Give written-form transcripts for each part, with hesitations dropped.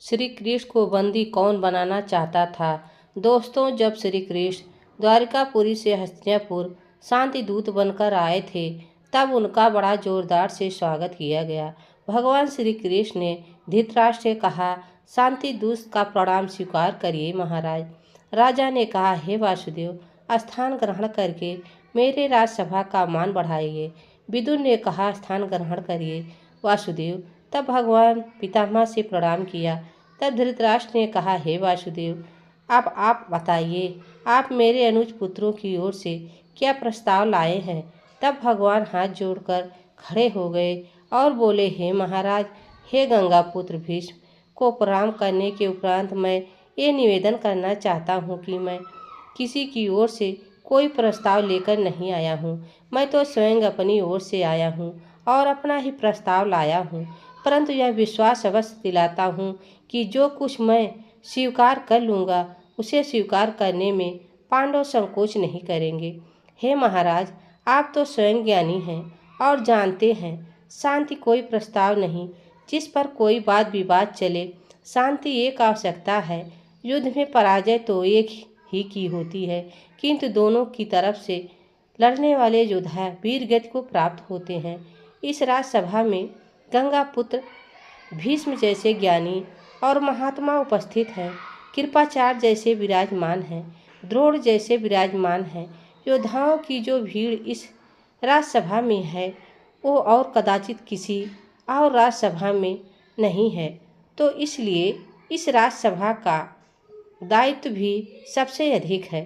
श्री कृष्ण को बंदी कौन बनाना चाहता था। दोस्तों, जब श्री कृष्ण द्वारिकापुरी से हस्तिनापुर शांति दूत बनकर आए थे, तब उनका बड़ा जोरदार से स्वागत किया गया। भगवान श्री कृष्ण ने धृतराष्ट्र से कहा, शांति दूत का प्रणाम स्वीकार करिए महाराज। राजा ने कहा, हे वासुदेव, स्थान ग्रहण करके मेरे राजसभा का मान बढ़ाइए। विदुर ने कहा, स्थान ग्रहण करिए वासुदेव। तब भगवान पितामह से प्रणाम किया। तब धृतराष्ट्र ने कहा, हे वासुदेव, अब आप बताइए, आप मेरे अनुज पुत्रों की ओर से क्या प्रस्ताव लाए हैं। तब भगवान हाथ जोड़कर खड़े हो गए और बोले, हे महाराज, हे गंगा पुत्र भीष्म को प्रणाम करने के उपरांत मैं ये निवेदन करना चाहता हूँ कि मैं किसी की ओर से कोई प्रस्ताव लेकर नहीं आया हूँ। मैं तो स्वयं अपनी ओर से आया हूँ और अपना ही प्रस्ताव लाया हूँ, परंतु यह विश्वास अवश्य दिलाता हूँ कि जो कुछ मैं स्वीकार कर लूँगा उसे स्वीकार करने में पांडव संकोच नहीं करेंगे। हे महाराज, आप तो स्वयं ज्ञानी हैं और जानते हैं शांति कोई प्रस्ताव नहीं जिस पर कोई वाद विवाद चले। शांति एक आवश्यकता है। युद्ध में पराजय तो एक ही की होती है, किंतु दोनों की तरफ से लड़ने वाले योद्धा वीर गति को प्राप्त होते हैं। इस राजसभा में गंगा पुत्र भीष्म जैसे ज्ञानी और महात्मा उपस्थित हैं, कृपाचार्य जैसे विराजमान हैं, द्रोण जैसे विराजमान हैं। योद्धाओं की जो भीड़ इस राजसभा में है वो और कदाचित किसी और राजसभा में नहीं है, तो इसलिए इस राजसभा का दायित्व भी सबसे अधिक है।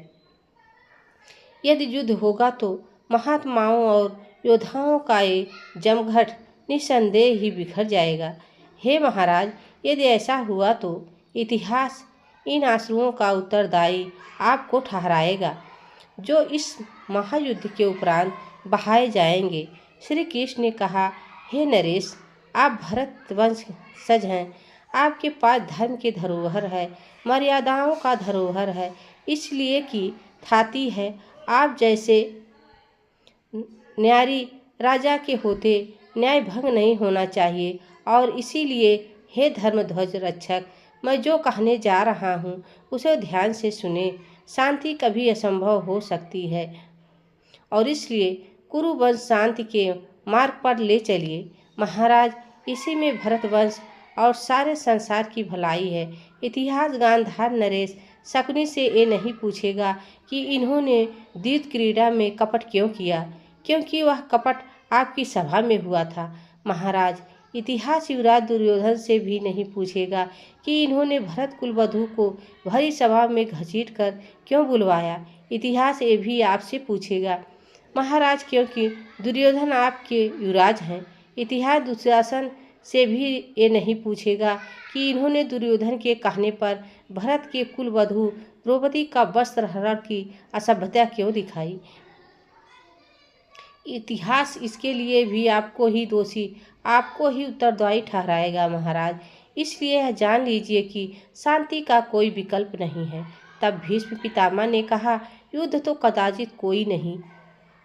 यदि युद्ध होगा तो महात्माओं और योद्धाओं का ये जमघट निस्संदेह ही बिखर जाएगा। हे महाराज, यदि ऐसा हुआ तो इतिहास इन आंसुओं का उत्तरदायी आपको ठहराएगा, जो इस महायुद्ध के उपरांत बहाए जाएंगे। श्री कृष्ण ने कहा, हे नरेश, आप भरत वंशज हैं। आपके पास धर्म की धरोहर है, मर्यादाओं का धरोहर है, इसलिए कि ख्याति है। आप जैसे न्यारी राजा के होते न्याय भंग नहीं होना चाहिए, और इसीलिए हे धर्मध्वज रक्षक, मैं जो कहने जा रहा हूँ उसे ध्यान से सुने। शांति कभी असंभव हो सकती है और इसलिए कुरुवंश शांति के मार्ग पर ले चलिए। महाराज, इसी में भरतवंश और सारे संसार की भलाई है। इतिहास गांधार नरेश शकुनी से ये नहीं पूछेगा कि इन्होंने द्यूत क्रीड़ा में कपट क्यों किया, क्योंकि वह कपट आपकी सभा में हुआ था। महाराज, इतिहास युवराज दुर्योधन से भी नहीं पूछेगा कि इन्होंने भरत कुलवधू को भरी सभा में घसीट कर क्यों बुलवाया। इतिहास ये भी आपसे पूछेगा महाराज, क्योंकि दुर्योधन आपके युवराज हैं। इतिहास दुशासन से भी ये नहीं पूछेगा कि इन्होंने दुर्योधन के कहने पर भरत के कुलवधू द्रौपदी का वस्त्र हरण की असभ्यता क्यों दिखाई। इतिहास इसके लिए भी आपको ही दोषी, आपको ही उत्तरदायी ठहराएगा महाराज। इसलिए यह जान लीजिए कि शांति का कोई विकल्प नहीं है। तब भीष्म पितामह ने कहा, युद्ध तो कदाचित कोई नहीं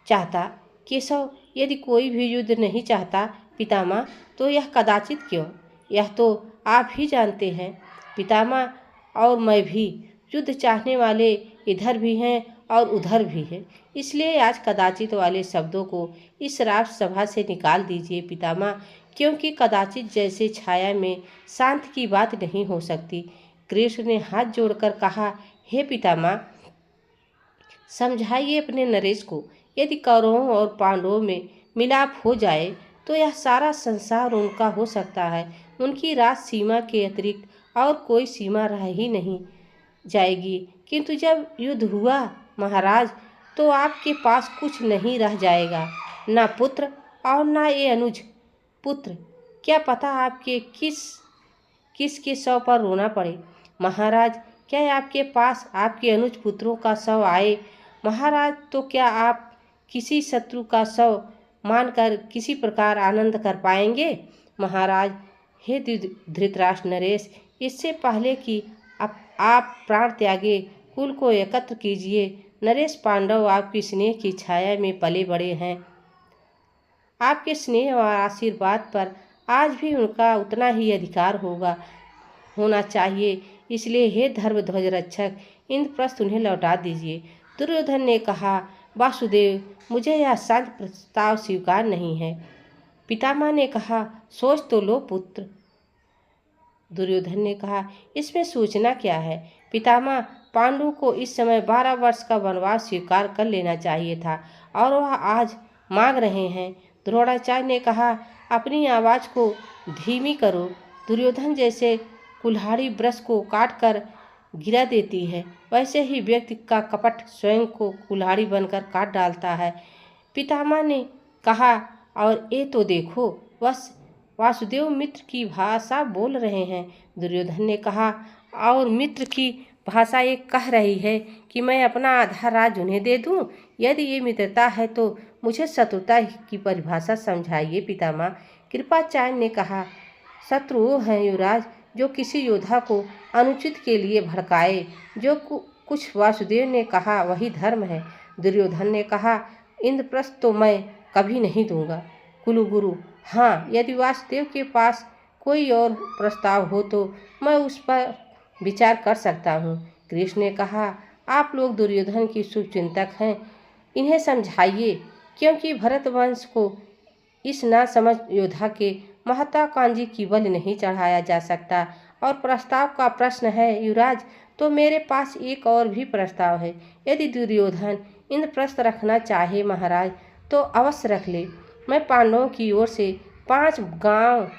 चाहता केशव। यदि कोई भी युद्ध नहीं चाहता पितामह, तो यह कदाचित क्यों? यह तो आप ही जानते हैं पितामह, और मैं भी। युद्ध चाहने वाले इधर भी हैं और उधर भी हैं। इसलिए आज कदाचित वाले शब्दों को इस राजसभा से निकाल दीजिए पितामह, क्योंकि कदाचित जैसे छाया में शांत की बात नहीं हो सकती। कृष्ण ने हाथ जोड़कर कहा, हे पितामह, समझाइए अपने नरेश को। यदि कौरवों और पांडवों में मिलाप हो जाए तो यह सारा संसार उनका हो सकता है। उनकी राज सीमा के अतिरिक्त और कोई सीमा रह ही नहीं जाएगी। किंतु जब युद्ध हुआ महाराज, तो आपके पास कुछ नहीं रह जाएगा, ना पुत्र और ना ये अनुज पुत्र। क्या पता आपके किसके शव पर रोना पड़े। महाराज, क्या आपके पास आपके अनुज पुत्रों का शव आए महाराज, तो क्या आप किसी शत्रु का शव मानकर किसी प्रकार आनंद कर पाएंगे। महाराज, हे धृतराष्ट्र नरेश, इससे पहले कि आप प्राण त्यागे, कुल को एकत्र कीजिए। नरेश पांडव आपकी स्नेह की छाया में पले बड़े हैं। आपके स्नेह और आशीर्वाद पर आज भी उनका उतना ही अधिकार होगा होना चाहिए, इसलिए हे धर्म ध्वज रक्षक, इंद्रप्रस्थ उन्हें लौटा दीजिए। दुर्योधन ने कहा, वासुदेव, मुझे यह शांत प्रस्ताव स्वीकार नहीं है। पितामह ने कहा, सोच तो लो पुत्र। दुर्योधन ने कहा, इसमें सोचना क्या है पितामह, पांडु को इस समय 12 वर्ष का वनवास स्वीकार कर लेना चाहिए था और वह आज मांग रहे हैं। द्रोणाचार्य ने कहा, अपनी आवाज़ को धीमी करो। दुर्योधन जैसे कुल्हाड़ी ब्रश को काट कर गिरा देती है, वैसे ही व्यक्ति का कपट स्वयं को कुल्हाड़ी बनकर काट डालता है। पितामह ने कहा, और ये तो देखो, बस वासुदेव मित्र की भाषा बोल रहे हैं। दुर्योधन ने कहा, और मित्र की भाषा ये कह रही है कि मैं अपना आधा राज उन्हें दे दूं। यदि ये मित्रता है तो मुझे शत्रुता की परिभाषा समझाइए पितामह। कृपाचार्य ने कहा, शत्रु वो हैं युवराज जो किसी योद्धा को अनुचित के लिए भड़काए। जो कुछ वासुदेव ने कहा वही धर्म है। दुर्योधन ने कहा, इंद्रप्रस्थ तो मैं कभी नहीं दूंगा। कुलगुरु, हाँ, यदि वासुदेव के पास कोई और प्रस्ताव हो तो मैं उस पर विचार कर सकता हूँ। कृष्ण ने कहा, आप लोग दुर्योधन की शुभचिंतक हैं, इन्हें समझाइए, क्योंकि भरतवंश को इस नासमझ योद्धा के महत्वाकांक्षी की बलि नहीं चढ़ाया जा सकता। और प्रस्ताव का प्रश्न है युवराज, तो मेरे पास एक और भी प्रस्ताव है। यदि दुर्योधन इंद्रप्रस्थ रखना चाहे महाराज तो अवश्य रख ले। मैं पांडवों की ओर से 5 गांव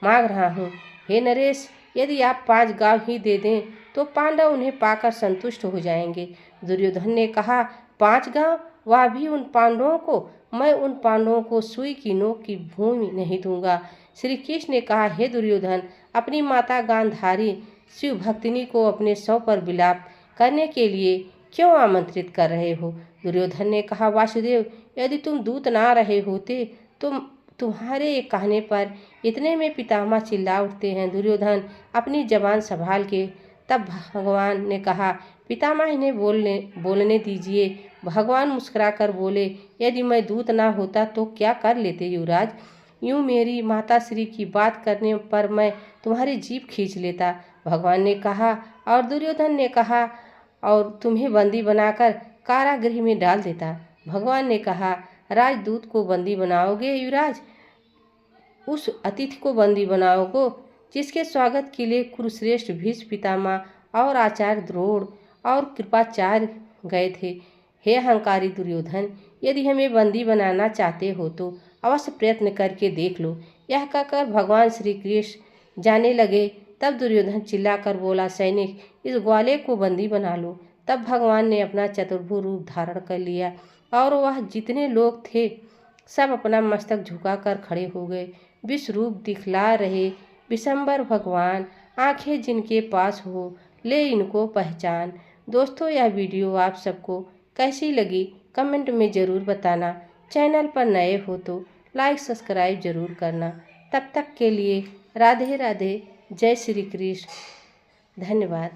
मांग रहा हूँ। हे नरेश, यदि आप 5 गांव ही दे दें तो पांडव उन्हें पाकर संतुष्ट हो जाएंगे। दुर्योधन ने कहा, 5 गांव, वह भी उन पांडवों को? मैं उन पांडवों को सुई की नोक की भूमि नहीं दूंगा। श्री कृष्ण ने कहा, हे दुर्योधन, अपनी माता गांधारी शिव भक्तिनी को अपने शव पर विलाप करने के लिए क्यों आमंत्रित कर रहे हो? दुर्योधन ने कहा, वासुदेव, यदि तुम दूत ना रहे होते तो तुम्हारे कहने पर इतने में पितामह चिल्ला उठते हैं। दुर्योधन अपनी जबान संभाल के। तब भगवान ने कहा, पितामह, इन्हें बोलने दीजिए। भगवान मुस्कुराकर बोले, यदि मैं दूत ना होता तो क्या कर लेते युवराज? यूं मेरी माता श्री की बात करने पर मैं तुम्हारी जीभ खींच लेता। भगवान ने कहा। और दुर्योधन ने कहा, और तुम्हें बंदी बनाकर कारागृह में डाल देता। भगवान ने कहा, राजदूत को बंदी बनाओगे युवराज? उस अतिथि को बंदी बनाओगे जिसके स्वागत के लिए कुरुश्रेष्ठ भीष्म पितामह और आचार्य द्रोण और कृपाचार्य गए थे। हे अहंकारी दुर्योधन, यदि हमें बंदी बनाना चाहते हो तो अवश्य प्रयत्न करके देख लो। यह कहकर भगवान श्री कृष्ण जाने लगे। तब दुर्योधन चिल्लाकर बोला, सैनिक, इस ग्वाले को बंदी बना लो। तब भगवान ने अपना चतुर्भुज रूप धारण कर लिया और वह जितने लोग थे सब अपना मस्तक झुकाकर खड़े हो गए। विश्व रूप दिखला रहे विशंबर भगवान, आंखें जिनके पास हो ले इनको पहचान। दोस्तों, यह वीडियो आप सबको कैसी लगी कमेंट में ज़रूर बताना। चैनल पर नए हो तो लाइक सब्सक्राइब ज़रूर करना। तब तक के लिए राधे राधे, जय श्री कृष्ण, धन्यवाद।